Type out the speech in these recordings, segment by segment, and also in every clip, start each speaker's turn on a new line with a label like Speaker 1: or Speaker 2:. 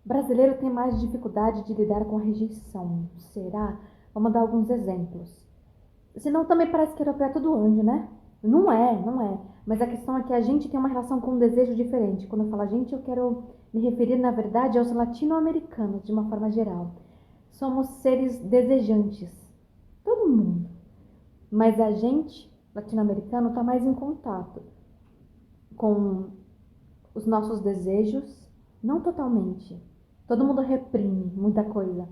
Speaker 1: Brasileiro tem mais dificuldade de lidar com a rejeição. Será? Vamos dar alguns exemplos. Senão também parece que europeu é tudo anjo, né? Não é, não é. Mas a questão é que a gente tem uma relação com um desejo diferente. Quando eu falo a gente, eu quero me referir, na verdade, aos latino-americanos, de uma forma geral. Somos seres desejantes. Todo mundo. Mas a gente, latino-americano, está mais em contato com os nossos desejos, não totalmente. Todo mundo reprime muita coisa,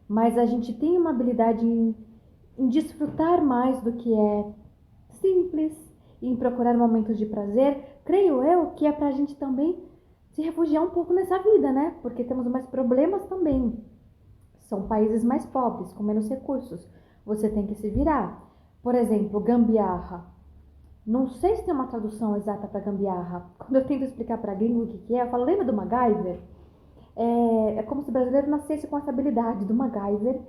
Speaker 1: mas a gente tem uma habilidade em desfrutar mais do que é simples, em procurar momentos de prazer. Creio eu que é pra gente também se refugiar um pouco nessa vida, né? Porque temos mais problemas também. São países mais pobres, com menos recursos. Você tem que se virar. Por exemplo, gambiarra. Não sei se tem uma tradução exata para gambiarra. Quando eu tento explicar para gringo o que é, eu falo, lembra do MacGyver? É como se o brasileiro nascesse com essa habilidade do MacGyver.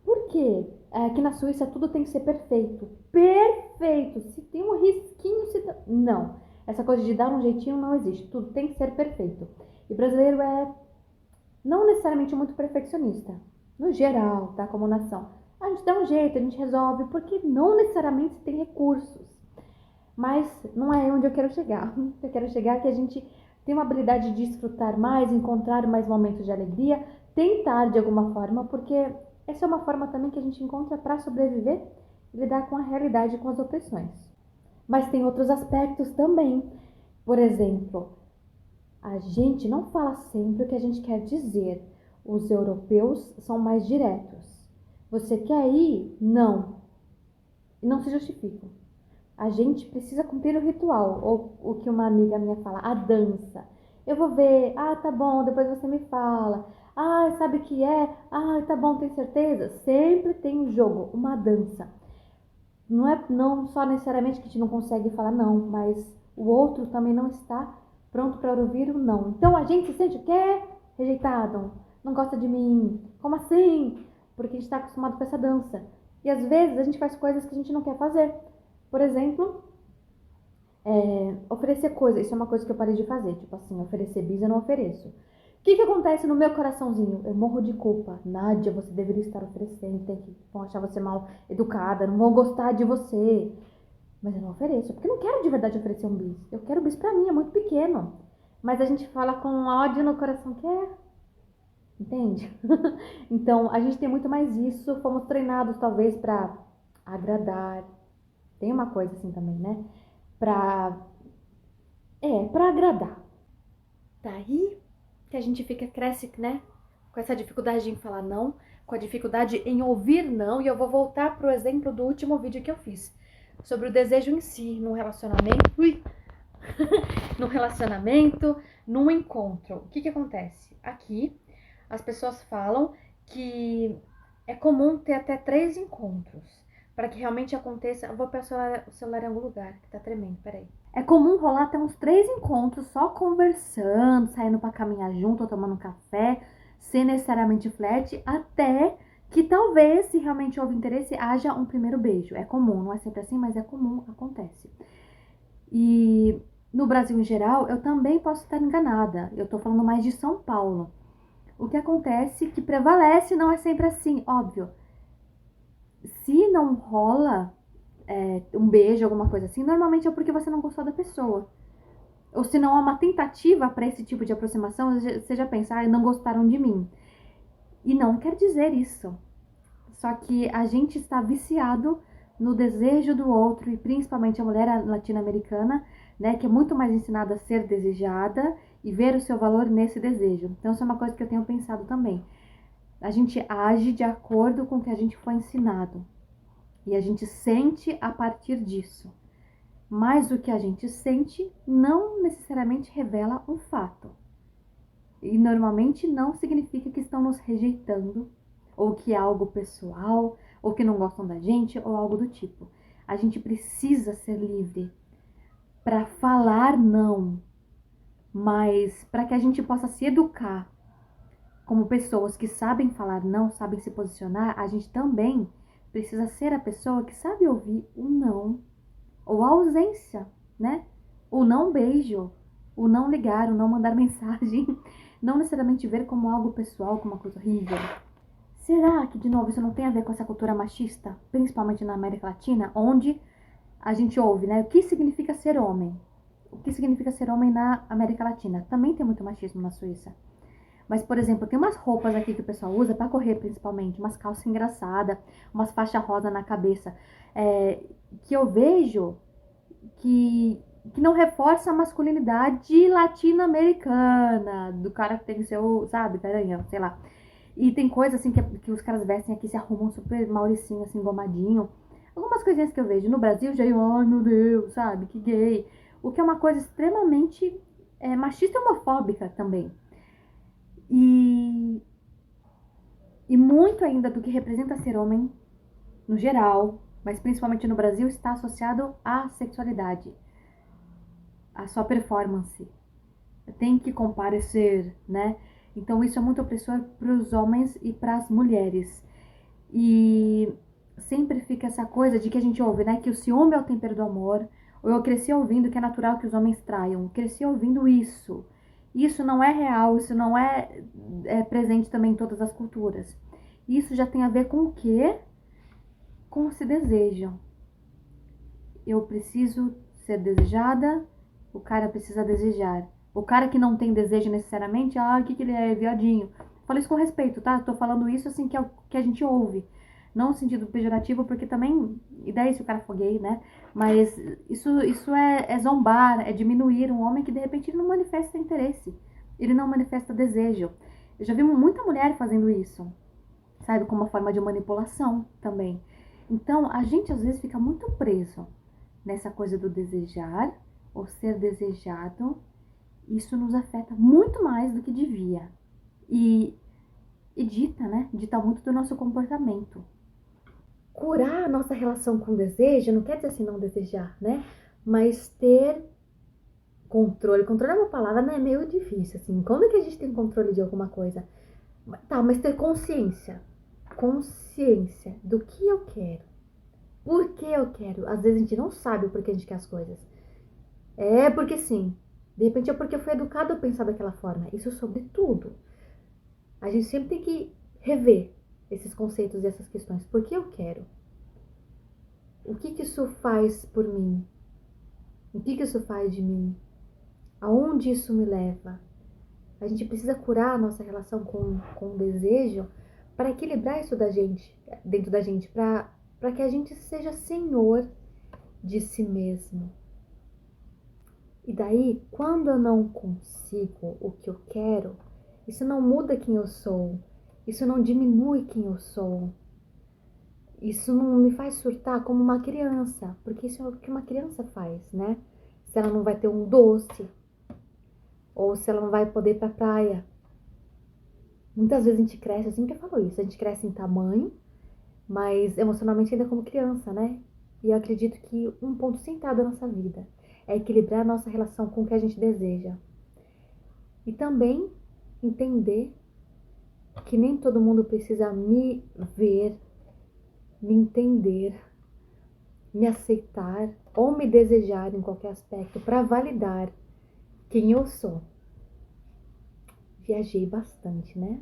Speaker 1: Por quê? Aqui na Suíça tudo tem que ser perfeito. Perfeito! Se tem um risquinho, se não. Essa coisa de dar um jeitinho não existe. Tudo tem que ser perfeito. E brasileiro é não necessariamente muito perfeccionista. No geral, tá? Como nação. A gente dá um jeito, a gente resolve, porque não necessariamente se tem recursos. Mas não é onde eu quero chegar. Eu quero chegar que a gente tem uma habilidade de desfrutar mais, encontrar mais momentos de alegria, tentar de alguma forma, porque essa é uma forma também que a gente encontra para sobreviver e lidar com a realidade e com as opressões. Mas tem outros aspectos também. Por exemplo, a gente não fala sempre o que a gente quer dizer. Os europeus são mais diretos. Você quer ir? Não. E não se justificam. A gente precisa cumprir o ritual, ou o que uma amiga minha fala, a dança. Eu vou ver, tá bom, depois você me fala. Sabe o que é? Tá bom, tem certeza? Sempre tem um jogo, uma dança. Não é não só necessariamente que a gente não consegue falar não, mas o outro também não está pronto para ouvir o não. Então a gente se sente o quê? Rejeitado, não gosta de mim. Como assim? Porque a gente está acostumado com essa dança. E às vezes a gente faz coisas que a gente não quer fazer. Por exemplo, oferecer coisa. Isso é uma coisa que eu parei de fazer. Tipo assim, oferecer bis eu não ofereço. O que acontece no meu coraçãozinho? Eu morro de culpa. Nádia, você deveria estar oferecendo. Vão achar você mal educada, não vão gostar de você. Mas eu não ofereço, porque eu não quero de verdade oferecer um bis. Eu quero bis pra mim, é muito pequeno. Mas a gente fala com ódio no coração, quer? Entende? Então, a gente tem muito mais isso. Fomos treinados, talvez, pra agradar. Tem uma coisa assim também, né? Pra pra agradar. Daí que a gente cresce, né? Com essa dificuldade em falar não, com a dificuldade em ouvir não. E eu vou voltar pro exemplo do último vídeo que eu fiz. Sobre o desejo em si, num relacionamento. No relacionamento, num encontro. O que acontece? Aqui, as pessoas falam que é comum ter até 3 encontros. Para que realmente aconteça. Eu vou pegar o celular em algum lugar, que tá tremendo, peraí. É comum rolar até uns 3 encontros só conversando, saindo para caminhar junto ou tomando um café, sem necessariamente flat, até que talvez, se realmente houve interesse, haja um primeiro beijo. É comum, não é sempre assim, mas é comum, acontece. E no Brasil em geral, eu também posso estar enganada. Eu tô falando mais de São Paulo. O que acontece que prevalece não é sempre assim, óbvio. Se não rola um beijo, alguma coisa assim, normalmente é porque você não gostou da pessoa. Ou se não há uma tentativa para esse tipo de aproximação, você já pensa, não gostaram de mim. E não quer dizer isso. Só que a gente está viciado no desejo do outro, e principalmente a mulher latino-americana, né, que é muito mais ensinada a ser desejada e ver o seu valor nesse desejo. Então isso é uma coisa que eu tenho pensado também. A gente age de acordo com o que a gente foi ensinado. E a gente sente a partir disso. Mas o que a gente sente não necessariamente revela um fato. E normalmente não significa que estão nos rejeitando, ou que é algo pessoal, ou que não gostam da gente, ou algo do tipo. A gente precisa ser livre para falar não, mas para que a gente possa se educar como pessoas que sabem falar não, sabem se posicionar, a gente também precisa ser a pessoa que sabe ouvir o não, ou a ausência, né? O não beijo, o não ligar, o não mandar mensagem. não necessariamente ver como algo pessoal, como uma coisa horrível. Será que, de novo, isso não tem a ver com essa cultura machista, principalmente na América Latina, onde a gente ouve, né? O que significa ser homem? O que significa ser homem na América Latina? Também tem muito machismo na Suíça. Mas, por exemplo, tem umas roupas aqui que o pessoal usa pra correr, principalmente, umas calças engraçadas, umas faixas rosa na cabeça, que eu vejo que não reforça a masculinidade latino-americana, do cara que tem seu, sabe, garanhão, sei lá. E tem coisa assim que os caras vestem aqui, se arrumam super mauricinho, assim, gomadinho. Algumas coisinhas que eu vejo no Brasil, já eu, ai meu Deus, sabe, que gay. O que é uma coisa extremamente machista e homofóbica também. E, e muito ainda do que representa ser homem, no geral, mas principalmente no Brasil, está associado à sexualidade, à sua performance. Tem que comparecer, né? Então isso é muito opressor para os homens e para as mulheres. E sempre fica essa coisa de que a gente ouve, né? Que o ciúme é o tempero do amor. Ou eu cresci ouvindo que é natural que os homens traiam. Cresci ouvindo isso. Isso não é real, isso não é presente também em todas as culturas. Isso já tem a ver com o quê? Com o se desejam. Eu preciso ser desejada, o cara precisa desejar. O cara que não tem desejo necessariamente, o que ele é, viadinho. Falo isso com respeito, tá? Tô falando isso assim que é o que a gente ouve. Não no sentido pejorativo, porque também, e daí se o cara for gay, né? Mas isso é zombar, é diminuir um homem que de repente ele não manifesta interesse. Ele não manifesta desejo. Eu já vi muita mulher fazendo isso, sabe? Como uma forma de manipulação também. Então, a gente às vezes fica muito preso nessa coisa do desejar ou ser desejado. Isso nos afeta muito mais do que devia. E dita, né? Dita muito do nosso comportamento. Curar a nossa relação com o desejo não quer dizer assim não desejar, né? Mas ter controle. Controle é uma palavra, né? Meio difícil, assim. Quando é que a gente tem controle de alguma coisa? Tá, mas ter consciência. Consciência do que eu quero. Por que eu quero? Às vezes a gente não sabe o porquê a gente quer as coisas. É porque sim. De repente é porque eu fui educado a pensar daquela forma. Isso sobre tudo. A gente sempre tem que rever esses conceitos e essas questões. Por que eu quero? O que isso faz por mim? O que isso faz de mim? Aonde isso me leva? A gente precisa curar a nossa relação com o desejo para equilibrar isso da gente, dentro da gente, para que a gente seja senhor de si mesmo. E daí, quando eu não consigo o que eu quero, isso não muda quem eu sou, isso não diminui quem eu sou, isso não me faz surtar como uma criança, porque isso é o que uma criança faz, né? Se ela não vai ter um doce, ou se ela não vai poder ir pra praia. Muitas vezes a gente cresce, eu sempre falo isso, a gente cresce em tamanho, mas emocionalmente ainda como criança, né? E eu acredito que um ponto central da nossa vida é equilibrar a nossa relação com o que a gente deseja. E também entender que nem todo mundo precisa me ver, me entender, me aceitar ou me desejar em qualquer aspecto para validar quem eu sou. Viajei bastante, né?